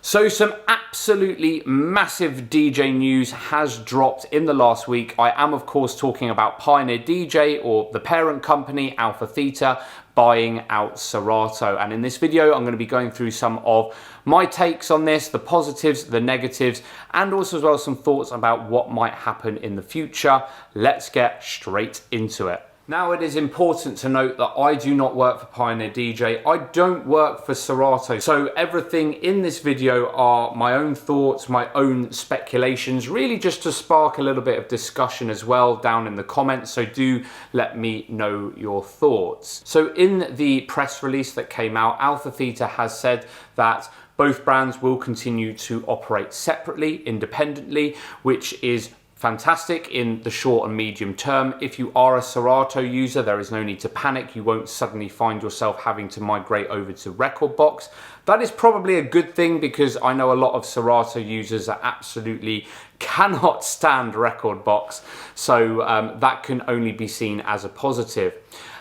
So some absolutely massive DJ news has dropped in the last week. I am of course talking about Pioneer DJ, or the parent company Alpha Theta, buying out Serato. And in this video I'm going to be going through some of my takes on this, the positives, the negatives, and also as well some thoughts about what might happen in the future. Let's get straight into it. Now, it is important to note that I do not work for Pioneer DJ. I don't work for Serato. So everything in this video are my own thoughts, my own speculations, really just to spark a little bit of discussion as well down in the comments. So do let me know your thoughts. So in the press release that came out, Alpha Theta has said that both brands will continue to operate separately, independently, which is fantastic in the short and medium term. If you are a Serato user, there is no need to panic. You won't suddenly find yourself having to migrate over to Rekordbox. That is probably a good thing, because I know a lot of Serato users that absolutely cannot stand Rekordbox. So that can only be seen as a positive.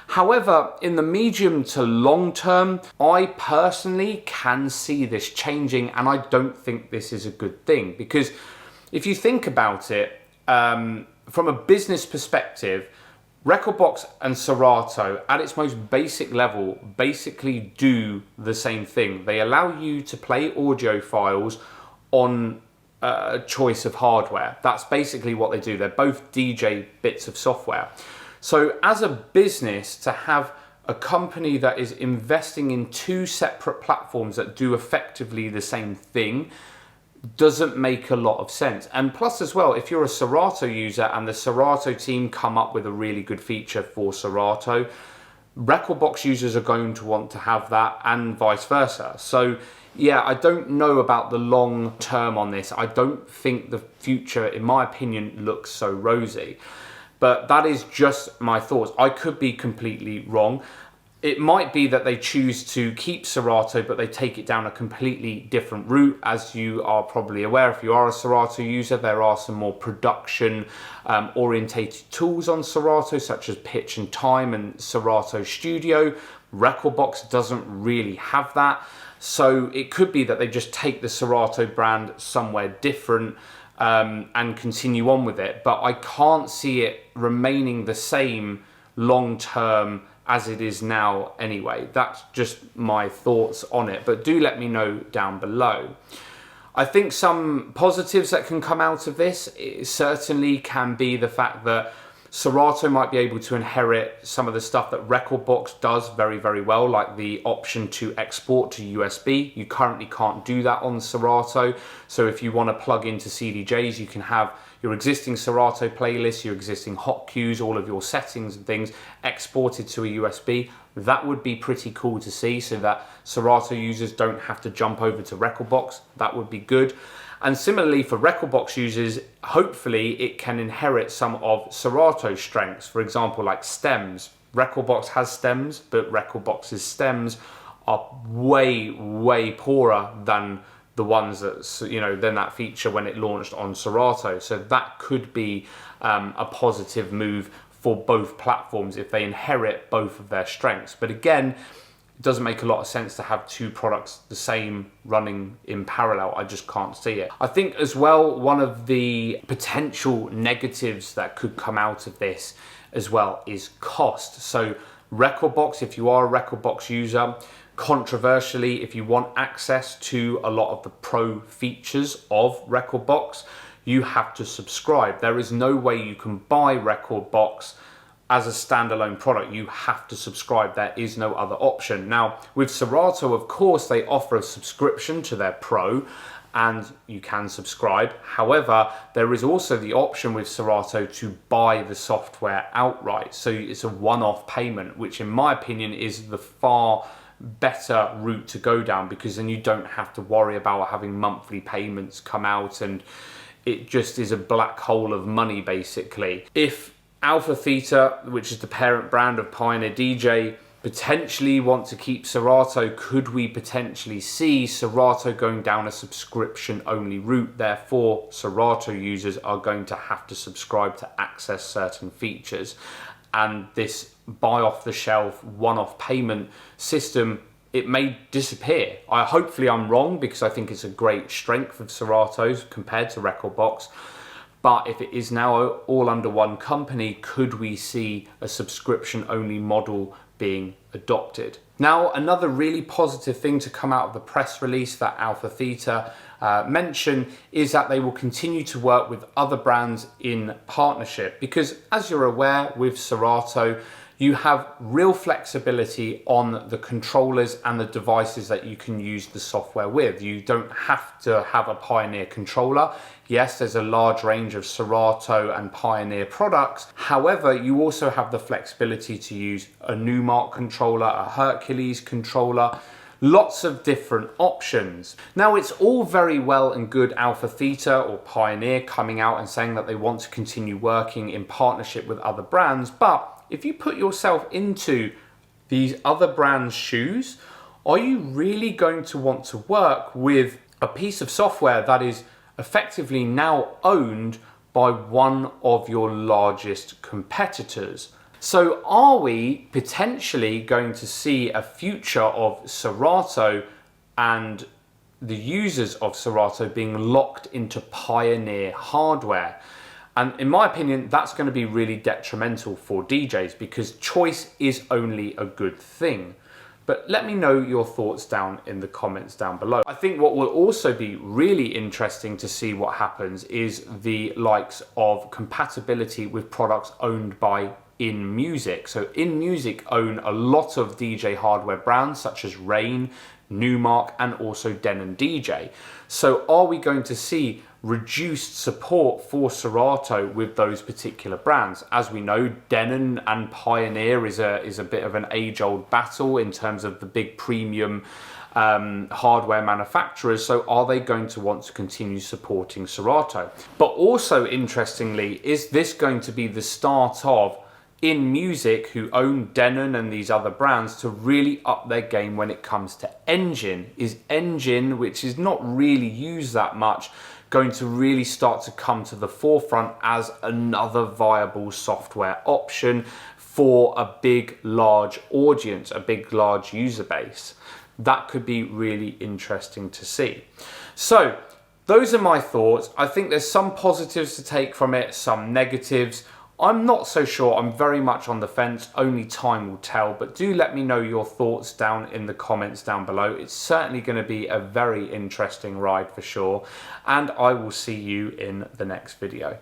However, in the medium to long term, I personally can see this changing, and I don't think this is a good thing, because if you think about it, from a business perspective, Rekordbox and Serato at its most basic level basically do the same thing. They allow you to play audio files on a choice of hardware. That's basically what they do. They're both DJ bits of software. So as a business, to have a company that is investing in two separate platforms that do effectively the same thing doesn't make a lot of sense. And plus as well, if you're a Serato user and the Serato team come up with a really good feature for Serato, Rekordbox users are going to want to have that, and vice versa. So yeah, I don't know about the long term on this. I don't think the future, in my opinion, looks so rosy. But that is just my thoughts. I could be completely wrong. It might be that they choose to keep Serato, but they take it down a completely different route. As you are probably aware, if you are a Serato user, there are some more production orientated tools on Serato, such as Pitch and Time and Serato Studio. Rekordbox doesn't really have that. So it could be that they just take the Serato brand somewhere different and continue on with it. But I can't see it remaining the same long term as it is now anyway. That's just my thoughts on it, but do let me know down below. I think some positives that can come out of this, it certainly can be the fact that Serato might be able to inherit some of the stuff that Rekordbox does very, very well, like the option to export to USB. You currently can't do that on Serato. So if you want to plug into CDJs, you can have your existing Serato playlist, your existing hot cues, all of your settings and things exported to a USB. That would be pretty cool to see, so that Serato users don't have to jump over to Rekordbox. That would be good. And similarly for Rekordbox users, hopefully it can inherit some of Serato's strengths. For example, like stems. Rekordbox has stems, but Rekordbox's stems are way, way poorer than the ones that, you know, than that feature when it launched on Serato. So that could be a positive move for both platforms if they inherit both of their strengths. But again, it doesn't make a lot of sense to have two products the same running in parallel. I just can't see it. I think as well, one of the potential negatives that could come out of this as well is cost. So Rekordbox, if you are a Rekordbox user, controversially, if you want access to a lot of the pro features of Rekordbox, you have to subscribe. There is no way you can buy Rekordbox as a standalone product. You have to subscribe. There is no other option. Now, with Serato, of course, they offer a subscription to their Pro, and you can subscribe. However, there is also the option with Serato to buy the software outright. So it's a one-off payment, which in my opinion is the far better route to go down, because then you don't have to worry about having monthly payments come out, and it just is a black hole of money basically. If Alpha Theta, which is the parent brand of Pioneer DJ, potentially want to keep Serato, could we potentially see Serato going down a subscription only route? Therefore, Serato users are going to have to subscribe to access certain features, and this buy off the shelf one-off payment system it may disappear. Hopefully I'm wrong, because I think it's a great strength of Serato's compared to Rekordbox. But if it is now all under one company, could we see a subscription-only model being adopted? Now, another really positive thing to come out of the press release that Alpha Theta mention is that they will continue to work with other brands in partnership, because as you're aware, with Serato, you have real flexibility on the controllers and the devices that you can use the software with. You don't have to have a Pioneer controller. Yes, there's a large range of Serato and Pioneer products. However, you also have the flexibility to use a Numark controller, a Hercules controller, lots of different options. Now, it's all very well and good Alpha Theta or Pioneer coming out and saying that they want to continue working in partnership with other brands, but if you put yourself into these other brands' shoes, are you really going to want to work with a piece of software that is effectively now owned by one of your largest competitors? So are we potentially going to see a future of Serato and the users of Serato being locked into Pioneer hardware? And in my opinion, that's going to be really detrimental for DJs, because choice is only a good thing. But let me know your thoughts down in the comments down below. I think what will also be really interesting to see what happens is the likes of compatibility with products owned by InMusic. So InMusic own a lot of DJ hardware brands such as Rain, Numark, and also Denon DJ. So are we going to see reduced support for Serato with those particular brands? As we know, Denon and Pioneer is a bit of an age-old battle in terms of the big premium hardware manufacturers. So are they going to want to continue supporting Serato? But also, interestingly, is this going to be the start of InMusic, who own Denon and these other brands, to really up their game when it comes to engine? Is engine, which is not really used that much, going to really start to come to the forefront as another viable software option for a big, large audience, a big, large user base? That could be really interesting to see. So those are my thoughts. I think there's some positives to take from it, some negatives. I'm not so sure. I'm very much on the fence. Only time will tell. But do let me know your thoughts down in the comments down below. It's certainly going to be a very interesting ride for sure. And I will see you in the next video.